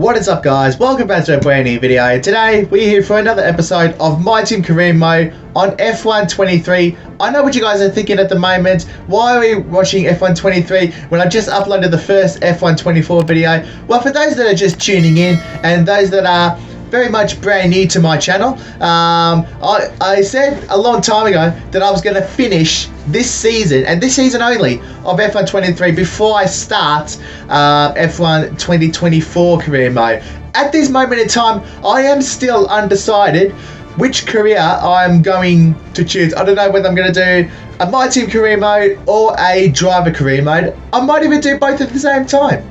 What is up, guys? Welcome back to a brand new video. Today we're here for another episode of My Team Career Mode on F1 23. I know what you guys are thinking at the moment. Why are we watching F1 23 when I've just uploaded the first F1 24 video? Well, for those that are just tuning in and those that are very much brand new to my channel, I said a long time ago that I was going to finish this season, and this season only, of F1 23 before I start F1 2024 career mode. At this moment in time, I am still undecided which career I'm going to choose. I don't know whether I'm going to do a My Team career mode or a driver career mode. I might even do both at the same time.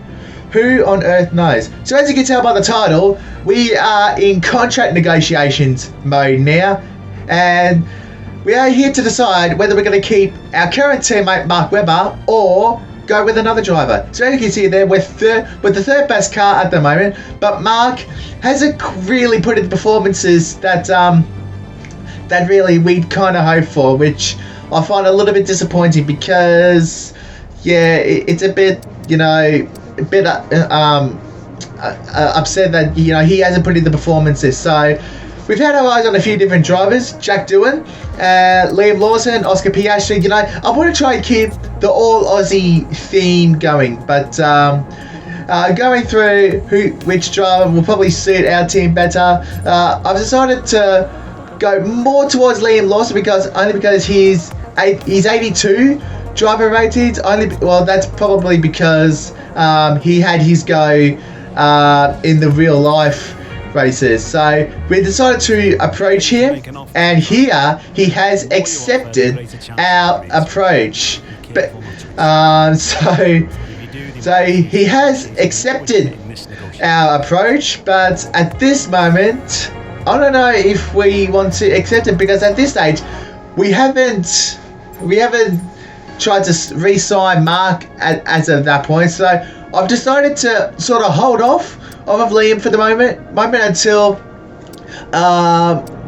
Who on earth knows? So as you can tell by the title, we are in contract negotiations mode now, and we are here to decide whether we're going to keep our current teammate Mark Webber or go with another driver. So as you can see there, we're with the third best car at the moment, but Mark hasn't really put in the performances that that really we'd kind of hoped for, which I find a little bit disappointing because, yeah, it's a bit, you know, a bit upset that, you know, he hasn't put in the performances. So we've had our eyes on a few different drivers: Jack Doohan, Liam Lawson, Oscar Piastri. You know, I want to try and keep the all Aussie theme going, but going through which driver will probably suit our team better, I've decided to go more towards Liam Lawson because he's 82 driver ratings. Well, that's probably because he had his go in the real life races. So we decided to approach him, and here he has accepted our approach. But so he has accepted our approach, but at this moment I don't know if we want to accept it, because at this stage we haven't tried to re-sign Mark as of that point. So I've decided to sort of hold off of Liam for the moment until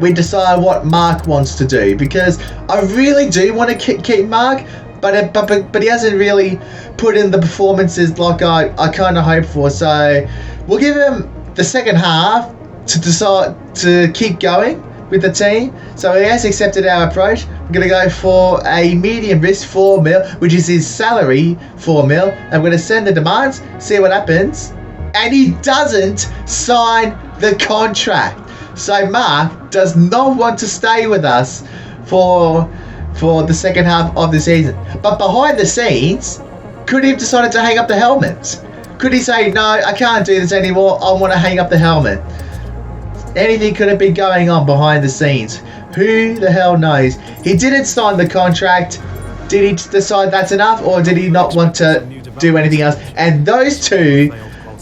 we decide what Mark wants to do, because I really do want to keep Mark, but he hasn't really put in the performances like I kind of hoped for. So we'll give him the second half to decide to keep going with the team. So he has accepted our approach. We're going to go for a medium risk 4 mil, which is his salary 4 mil. And we're going to send the demands, see what happens. And he doesn't sign the contract. So Mark does not want to stay with us for the second half of the season. But behind the scenes, could he have decided to hang up the helmet? Could he say, no, I can't do this anymore, I want to hang up the helmet? Anything could have been going on behind the scenes. Who the hell knows? He didn't sign the contract. Did he decide that's enough, or did he not want to do anything else? And those two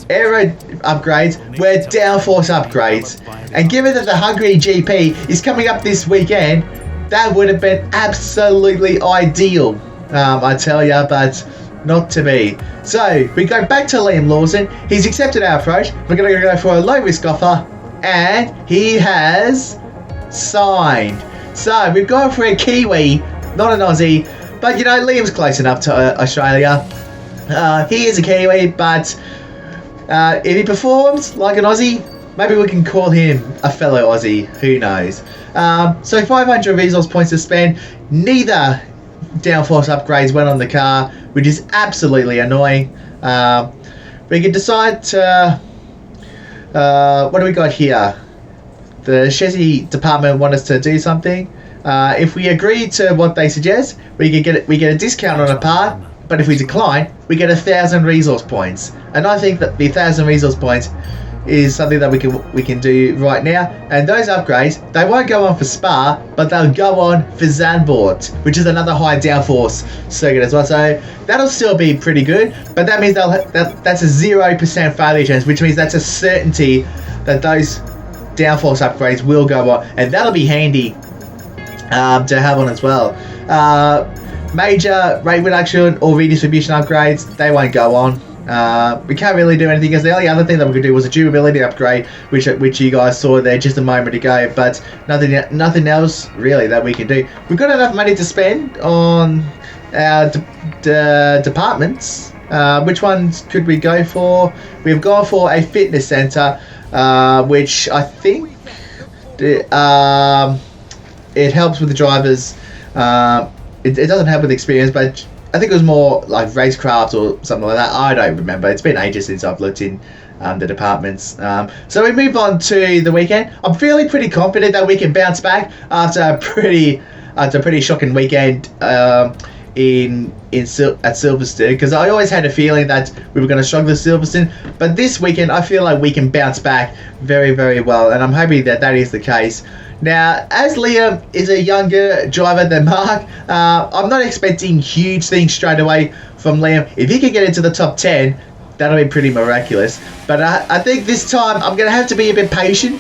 aero upgrades were downforce upgrades. And given that the Hungary GP is coming up this weekend, that would have been absolutely ideal, I tell ya, but not to be. So we go back to Liam Lawson. He's accepted our approach. We're going to go for a low risk offer, and he has signed. So we've gone for a Kiwi, not an Aussie, but you know, Liam's close enough to Australia. He is a Kiwi, but if he performs like an Aussie, maybe we can call him a fellow Aussie. Who knows? So 500 resource points to spend. Neither downforce upgrades went on the car, which is absolutely annoying. We can decide to what do we got here? The chassis department want us to do something. If we agree to what they suggest, we get a discount on a part. But if we decline, we get 1,000 resource points. And I think that the 1,000 resource points is something that we can do right now. And those upgrades, they won't go on for Spa, but they'll go on for Zandvoort, which is another high downforce circuit as well. So that'll still be pretty good, but that means that's a 0% failure chance, which means that's a certainty that those downforce upgrades will go on, and that'll be handy to have on as well. Major rate reduction or redistribution upgrades, they won't go on. We can't really do anything, because the only other thing that we could do was a durability upgrade, which you guys saw there just a moment ago, but nothing else really that we can do. We've got enough money to spend on our departments Which ones could we go for? We've gone for a fitness center, which I think it helps with the drivers. It doesn't help with experience, but I think it was more like racecraft or something like that. I don't remember. It's been ages since I've looked in the departments. So we move on to the weekend. I'm feeling pretty confident that we can bounce back after a pretty shocking weekend at Silverstone, because I always had a feeling that we were going to struggle at Silverstone, but this weekend I feel like we can bounce back very, very well, and I'm hoping that that is the case. Now, as Liam is a younger driver than Mark, I'm not expecting huge things straight away from Liam. If he can get into the top 10, that'll be pretty miraculous. But I think this time I'm going to have to be a bit patient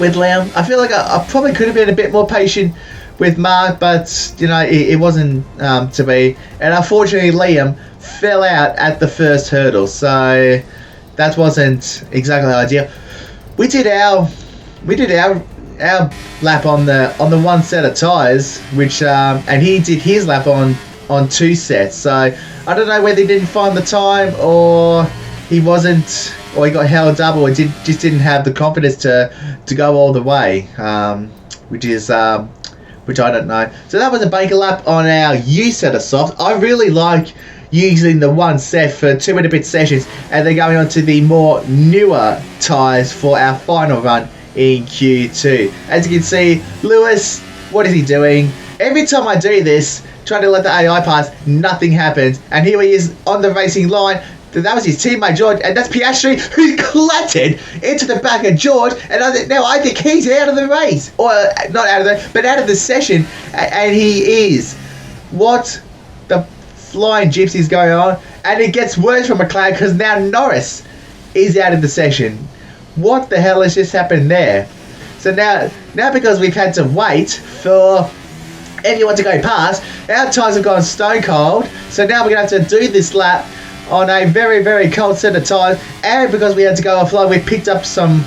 with Liam. I feel like I probably could have been a bit more patient with Mark, but you know, it wasn't to be. And unfortunately, Liam fell out at the first hurdle, so that wasn't exactly ideal. We did our lap on the one set of tyres, which and he did his lap on two sets. So I don't know whether he didn't find the time, or he wasn't, or he got held up, or just didn't have the confidence to go all the way, which I don't know. So that was a Baker lap on our U set of soft. I really like using the one set for 2 and a bit sessions, and then going on to the more newer tyres for our final run in Q2. As you can see, Lewis, what is he doing? Every time I do this, trying to let the AI pass, nothing happens. And here he is on the racing line. That was his teammate George, and that's Piastri, who clattered into the back of George. And now I think he's out of the race, or not out of the, but out of the session. And he is. What the flying gypsy's going on? And it gets worse for McLaren, because now Norris is out of the session. What the hell has just happened there? So now because we've had to wait for everyone to go past, our tyres have gone stone cold. So now we're going to have to do this lap on a very, very cold set of tyres, and because we had to go offline, we picked up some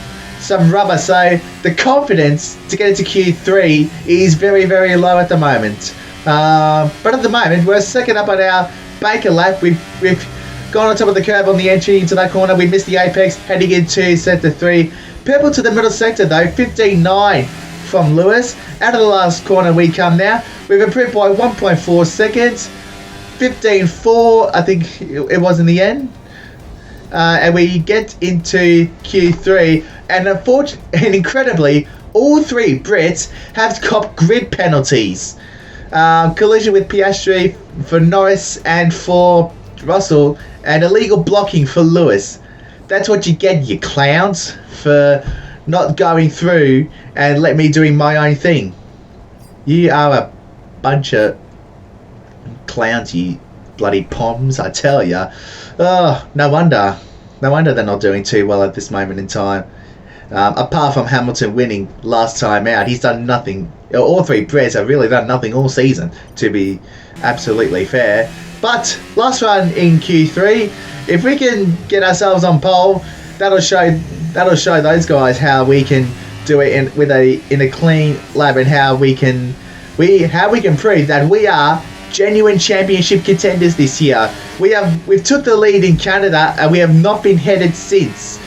rubber, so the confidence to get into Q3 is very, very low at the moment. But at the moment, we're second up on our Baker lap. We've gone on top of the curve on the entry into that corner. We missed the apex, heading into sector 3. Purple to the middle sector though, 15.9 from Lewis. Out of the last corner we come now. We've improved by 1.4 seconds. 15.4, I think it was in the end. And we get into Q3, and incredibly, all three Brits have copped grid penalties. Collision with Piastri for Norris and for Russell, and illegal blocking for Lewis. That's what you get, you clowns, for not going through and let me doing my own thing. You are a bunch of clowns, you bloody poms, I tell ya. Oh, no wonder they're not doing too well at this moment in time. Apart from Hamilton winning last time out, he's done nothing. All three Brits have really done nothing all season, to be absolutely fair. But last run in Q3, if we can get ourselves on pole, that'll show those guys how we can do it in a clean lap, and how we can prove that we are genuine championship contenders this year. We've took the lead in Canada, and we have not been headed since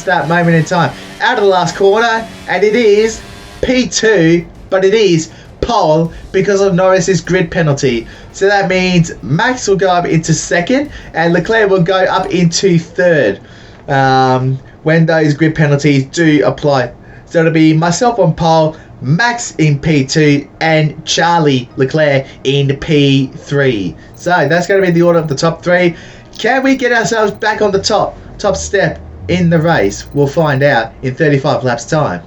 that moment in time. Out of the last corner, and it is P2, but it is pole because of Norris's grid penalty. So that means Max will go up into second, and Leclerc will go up into third when those grid penalties do apply. So it'll be myself on pole, Max in P2, and Charlie Leclerc in P3. So that's going to be the order of the top three. Can we get ourselves back on the top step in the race? We'll find out in 35 laps time.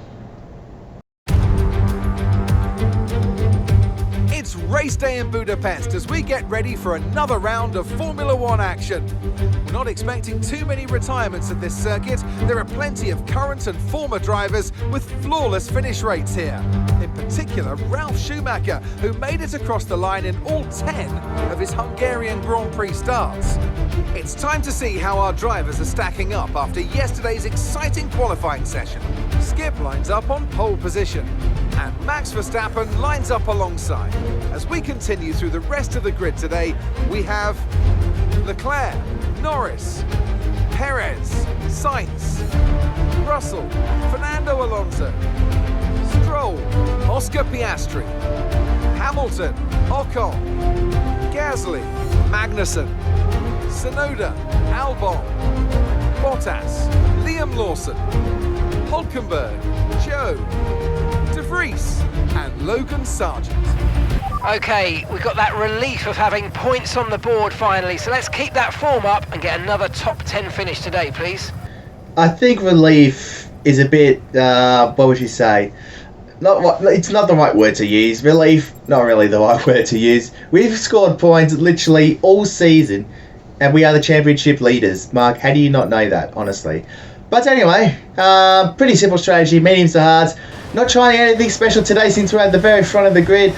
It's race day in Budapest as we get ready for another round of Formula One action. We're not expecting too many retirements at this circuit. There are plenty of current and former drivers with flawless finish rates here. In particular, Ralf Schumacher, who made it across the line in all 10 of his Hungarian Grand Prix starts. It's time to see how our drivers are stacking up after yesterday's exciting qualifying session. Skip lines up on pole position, and Max Verstappen lines up alongside. As we continue through the rest of the grid today, we have Leclerc, Norris, Perez, Sainz, Russell, Fernando Alonso, Stroll, Oscar Piastri, Hamilton, Ocon, Gasly, Magnussen, Tsunoda, Albon, Bottas, Liam Lawson, Hulkenberg, Joe, De Vries and Logan Sargent. Okay, we've got that relief of having points on the board finally, so let's keep that form up and get another top 10 finish today, please. I think relief is a bit, what would you say? It's not the right word to use. Relief, not really the right word to use. We've scored points literally all season, and we are the championship leaders. Mark, how do you not know that, honestly? But anyway, pretty simple strategy, mediums to hards. Not trying anything special today since we're at the very front of the grid.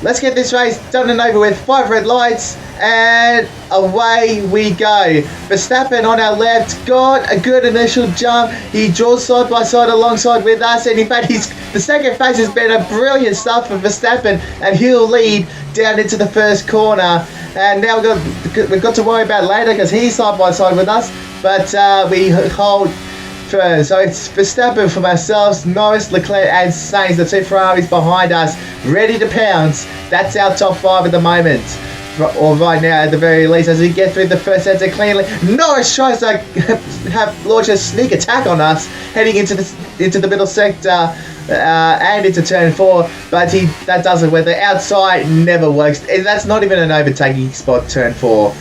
Let's get this race done and over with. 5 red lights, and away we go. Verstappen on our left got a good initial jump. He draws side by side alongside with us, and in fact, the second phase has been a brilliant start for Verstappen, and he'll lead down into the first corner. And now we've got to worry about later because he's side by side with us, but we hold firm. So it's Verstappen from ourselves, Norris, Leclerc and Sainz, the 2 Ferraris behind us, ready to pounce. That's our top 5 at the moment, or right now at the very least, as we get through the first sector cleanly. Norris tries to launch a sneak attack on us, heading into the middle sector and into turn 4, but that doesn't work. The outside never works. That's not even an overtaking spot, turn 4.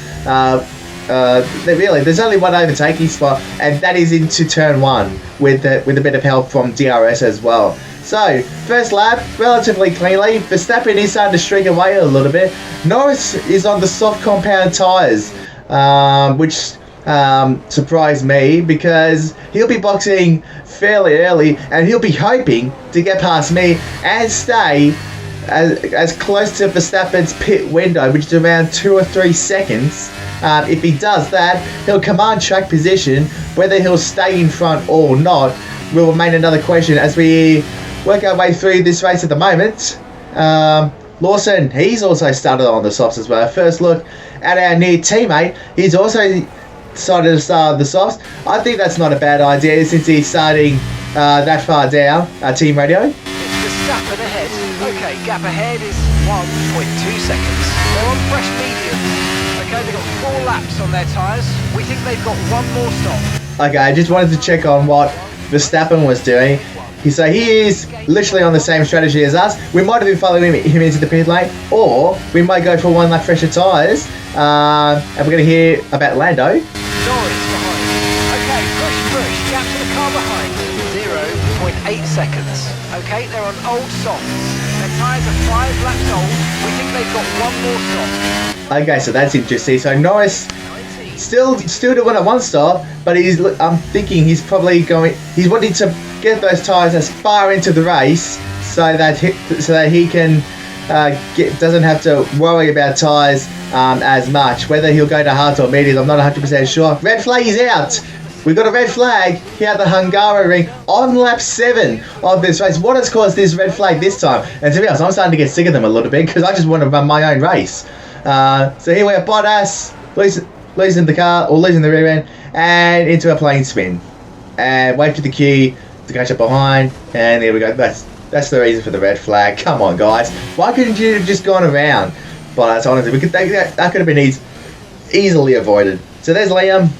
Really, there's only one overtaking spot, and that is into turn 1 with a bit of help from DRS as well. So, first lap, relatively cleanly. Verstappen is starting to streak away a little bit. Norris is on the soft compound tyres, which surprised me because he'll be boxing fairly early, and he'll be hoping to get past me and stay as close to Verstappen's pit window, which is around 2 or 3 seconds. If he does that, he'll command track position. Whether he'll stay in front or not will remain another question as we work our way through this race at the moment. Lawson, he's also started on the softs as well. First look at our new teammate, he's also decided to start the softs. I think that's not a bad idea since he's starting that far down. Team radio. It's Verstappen ahead. Okay, gap ahead is 1.2 seconds. They're on fresh mediums. Okay, they've got 4 laps on their tyres. We think they've got 1 more stop. Okay, I just wanted to check on what Verstappen was doing. So he is literally on the same strategy as us. We might have been following him into the pit lane, or we might go for 1 lap fresher tyres. And we're going to hear about Lando. Norris behind. Okay, push. Gap to the car behind. 0.8 seconds. Okay, they're on old softs. Their tyres are 5 laps old. We think they've got 1 more stop. Okay, so that's interesting. So Norris still to win at 1 stop, but I'm thinking he's wanting to get those tyres as far into the race so that he can doesn't have to worry about tyres as much. Whether he'll go to hards or mediums, I'm not 100% sure. Red flag is out. We've got a red flag here at the Hungarian on lap 7 of this race. What has caused this red flag this time? And to be honest, I'm starting to get sick of them a little bit because I just want to run my own race. So here we have Bottas losing the car, or losing the rear end, and into a plane spin. And wait for the cue to catch up behind, and there we go. That's the reason for the red flag. Come on, guys. Why couldn't you have just gone around? Bottas, honestly, that could have been easily avoided. So there's Liam.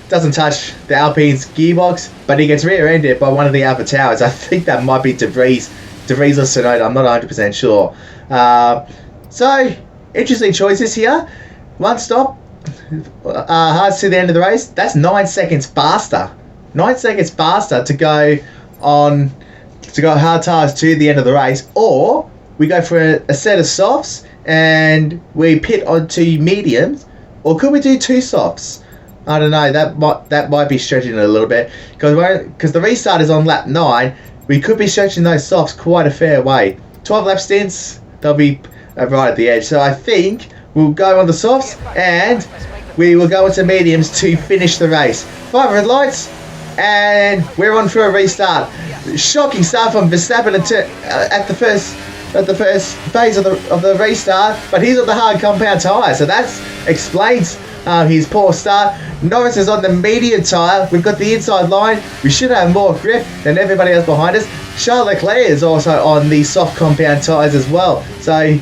Doesn't touch the Alpine's gearbox, but he gets rear-ended by one of the Alpha Towers. I think that might be De Vries or Tsunoda. I'm not 100% sure. So, interesting choices here. 1 stop, hards to the end of the race. That's 9 seconds faster. 9 seconds faster to go hard tires to the end of the race, or we go for a set of softs and we pit onto mediums, or could we do 2 softs? I don't know. That might be stretching it a little bit because the restart is on lap 9. We could be stretching those softs quite a fair way. 12 lap stints, they'll be right at the edge. So I think we'll go on the softs and we will go into mediums to finish the race. 5 red lights, and we're on for a restart. Shocking start from Verstappen at the first at the first phase of the restart, but he's on the hard compound tyre, so that explains his poor start. Norris is on the medium tyre. We've got the inside line. We should have more grip than everybody else behind us. Charles Leclerc is also on the soft compound tyres as well. So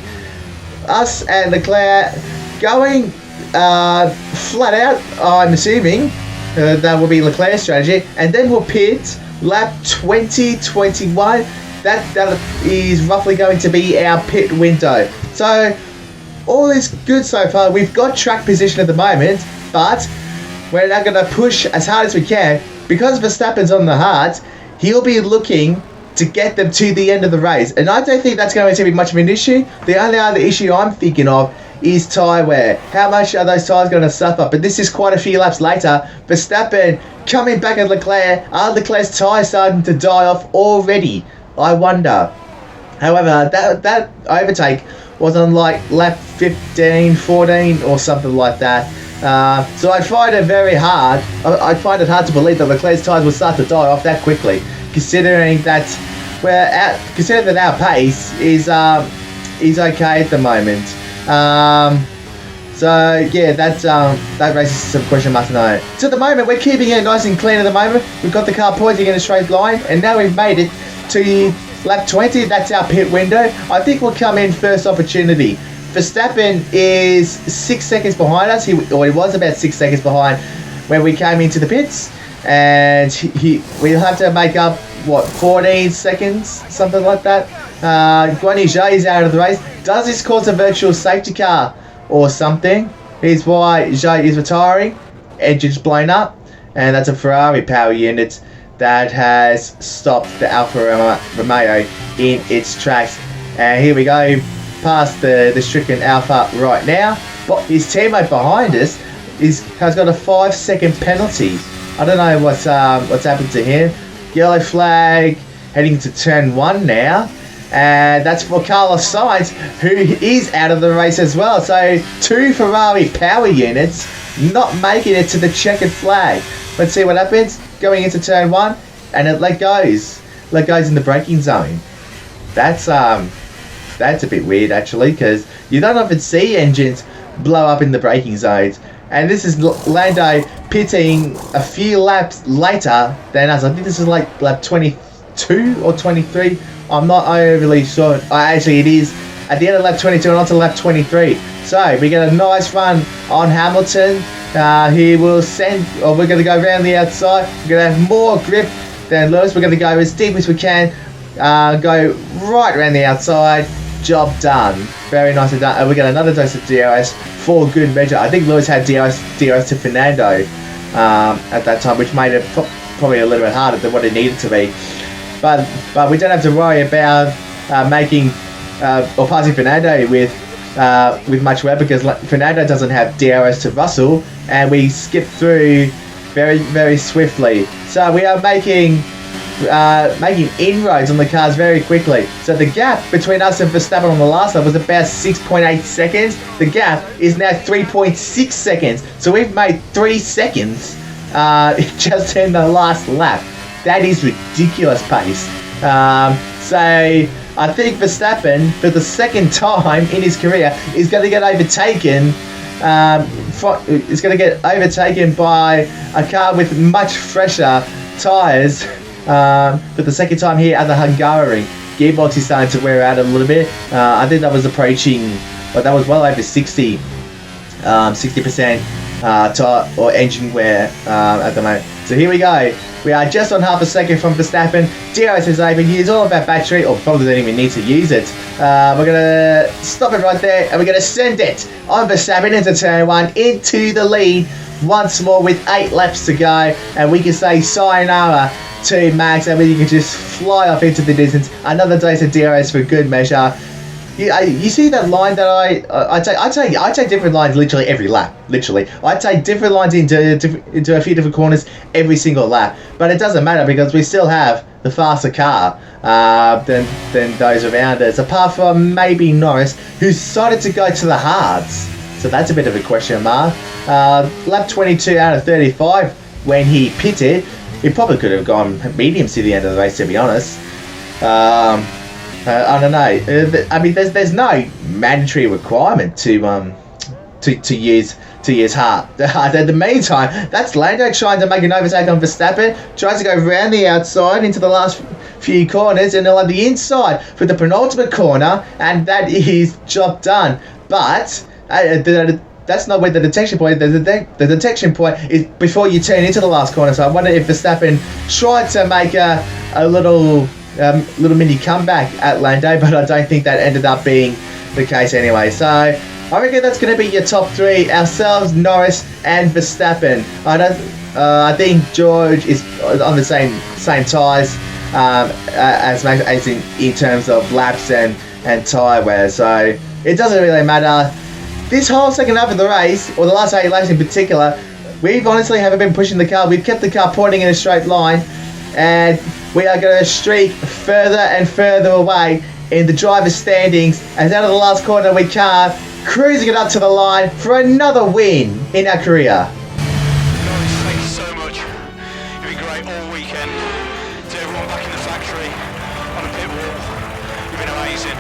us and Leclerc going flat out, I'm assuming. That will be Leclerc's strategy. And then we'll pit lap 2021. That is roughly going to be our pit window. So all is good so far. We've got track position at the moment, but we're now going to push as hard as we can. Because Verstappen's on the hards, he'll be looking to get them to the end of the race. And I don't think that's going to be much of an issue. The only other issue I'm thinking of is tyre wear. How much are those tyres going to suffer? But this is quite a few laps later. Verstappen coming back at Leclerc. Are Leclerc's tyres starting to die off already? I wonder. However, that overtake was on like lap 15, 14 or something like that. So I find it very hard. I find it hard to believe that Leclerc's tyres will start to die off that quickly, considering that our pace is okay at the moment. So yeah, that raises some question marks to know. So at the moment, we're keeping it nice and clean at the moment. We've got the car pointing in a straight line, and now we've made it to lap 20. That's our pit window. I think we'll come in first opportunity. Verstappen is 6 seconds behind us. He was about 6 seconds behind when we came into the pits, and we'll have to make up 14 seconds, something like that. Guanyu Zhou is out of the race. Does this cause a virtual safety car or something? Here's why Zhou is retiring. Engine's blown up, and that's a Ferrari power unit that has stopped the Alfa Romeo in its tracks. And here we go, past the stricken Alfa right now. But his teammate behind us has got a 5-second penalty. I don't know what's happened to him. Yellow flag heading to turn 1 now. And that's for Carlos Sainz, who is out of the race as well. So 2 Ferrari power units not making it to the checkered flag. Let's see what happens. Going into turn 1, and it let goes in the braking zone. That's a bit weird actually, because you don't often see engines blow up in the braking zones. And this is Lando pitting a few laps later than us. I think this is like lap 22 or 23. I'm not overly sure. Actually, it is at the end of lap 22 and onto lap 23. So we get a nice run on Hamilton. He will we're going to go around the outside. We're going to have more grip than Lewis. We're going to go as deep as we can. Go right around the outside. Job done. Very nicely done. And we get another dose of DRS for good measure. I think Lewis had DRS to Fernando at that time, which made it probably a little bit harder than what it needed to be. But we don't have to worry about making or passing Fernando with much wear, because Fernando doesn't have DRS to Russell, and we skip through very, very swiftly. So we are making inroads on the cars very quickly. So the gap between us and Verstappen on the last lap was about 6.8 seconds. The gap is now 3.6 seconds. So we've made 3 seconds just in the last lap. That is ridiculous pace. So I think Verstappen, for the second time in his career, is going to get overtaken. Is going to get overtaken by a car with much fresher tyres. For the second time here at the Hungarian. Gearbox is starting to wear out a little bit. I think that was approaching, but that was well over 60%. 60% tyre or engine wear at the moment. So here we go. We are just on half a second from Verstappen. DRS is open. He's all about battery, or probably don't even need to use it. We're going to stop it right there, and we're going to send it on Verstappen into turn 1, into the lead once more with 8 laps to go. And we can say sayonara to Max, and we can just fly off into the distance. Another dose of DRS for good measure. You see that line that I take different lines literally every lap. Literally, I take different lines into a few different corners every single lap. But it doesn't matter, because we still have the faster car than those around us. Apart from maybe Norris, who decided to go to the hards. So that's a bit of a question mark. Lap 22 out of 35 when he pitted. He probably could have gone mediums to the end of the race, to be honest. I don't know. I mean, there's no mandatory requirement to use hard. In the meantime, that's Lando trying to make an overtake on Verstappen. Tries to go around the outside into the last few corners, and they'll have the inside for the penultimate corner, and that is job done. But that's not where the detection point. The detection point is before you turn into the last corner. So I wonder if Verstappen tried to make a little mini comeback at Lando, but I don't think that ended up being the case anyway. So I reckon that's going to be your top three: ourselves, Norris, and Verstappen. I think George is on the same tyres as Max in terms of laps and tyre wear. So it doesn't really matter. This whole second half of the race, or the last 8 laps in particular, we've honestly haven't been pushing the car. We've kept the car pointing in a straight line, and we are going to streak further and further away in the driver's standings, as out of the last corner we are cruising it up to the line for another win in our career. Guys, thank you so much. You've been great all weekend. To everyone back in the factory, on the pit wall, you've been amazing.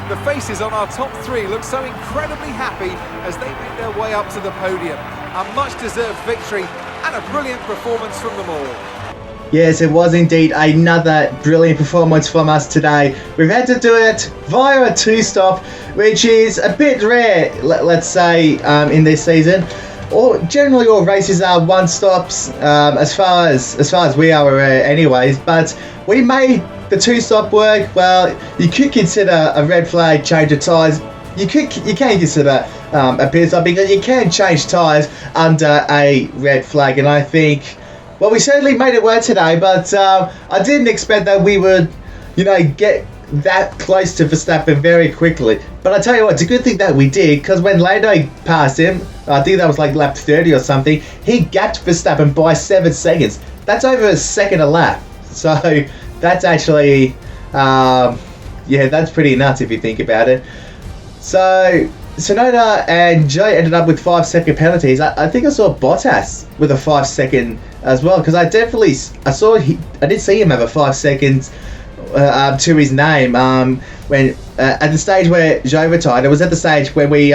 The faces on our top three look so incredibly happy as they make their way up to the podium. A much-deserved victory and a brilliant performance from them all. Yes, it was indeed another brilliant performance from us today. We've had to do it via a two-stop, which is a bit rare, let's say, in this season. Generally, all races are one-stops, as far as we are anyways. But we made the two-stop work. Well, you could consider a red flag change of tyres. You can consider a pit stop, because you can change tyres under a red flag. And I think, well, we certainly made it work today. But I didn't expect that we would, get that close to Verstappen very quickly. But I tell you what, it's a good thing that we did, because when Lando passed him, I think that was like lap 30 or something, he gapped Verstappen by 7 seconds. That's over a second a lap. So that's actually, that's pretty nuts if you think about it. So Tsunoda and Joe ended up with 5-second penalties. I think I saw Bottas with a 5-second as well, because I did see him have a 5 seconds to his name when at the stage where Joe retired. It was at the stage where we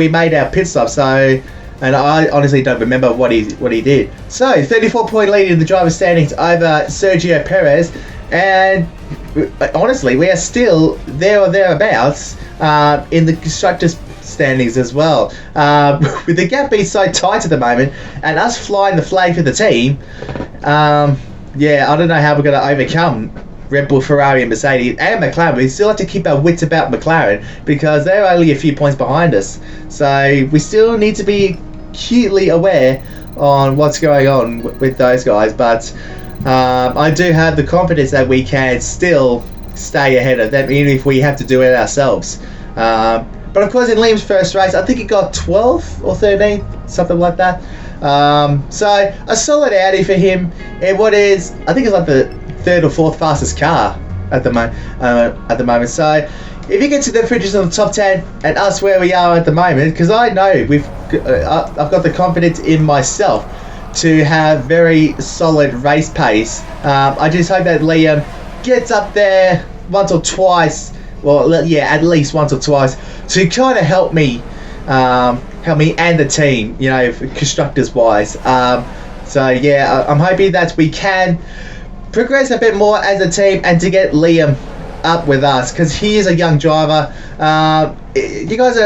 made our pit stop. So, and I honestly don't remember what he did. So 34-point lead in the driver's standings over Sergio Perez, and honestly we are still there or thereabouts in the constructors standings as well. With the gap being so tight at the moment, and us flying the flag for the team, I don't know how we're going to overcome Red Bull, Ferrari and Mercedes and McLaren. We still have to keep our wits about McLaren, because they're only a few points behind us. So we still need to be acutely aware on what's going on with those guys. But I do have the confidence that we can still stay ahead of them, even if we have to do it ourselves. But of course, in Liam's first race, I think he got 12th or 13th, something like that. So a solid outing for him in what is, I think it's like the 3rd or 4th fastest car at the moment. So if you get to the fridges of the top 10 and us where we are at the moment, because I know I've got the confidence in myself to have very solid race pace. I just hope that Liam gets up there once or twice, at least once or twice, to kind of help me and the team, constructors wise. I'm hoping that we can progress a bit more as a team and to get Liam up with us, because he is a young driver. You guys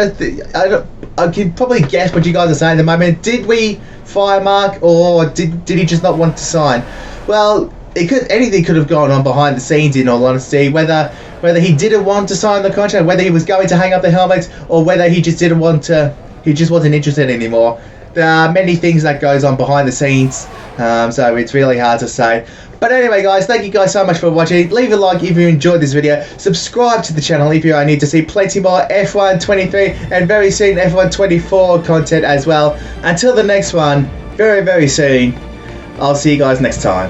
I can probably guess what you guys are saying at the moment. Did we fire Mark, or did he just not want to sign? Well, anything could have gone on behind the scenes, in all honesty. Whether he didn't want to sign the contract, whether he was going to hang up the helmets, or whether he just didn't want to, he just wasn't interested anymore. There are many things that goes on behind the scenes, so it's really hard to say. But anyway, guys, thank you guys so much for watching. Leave a like if you enjoyed this video. Subscribe to the channel if you need to see plenty more F1 23 and very soon F1 24 content as well. Until the next one, very, very soon, I'll see you guys next time.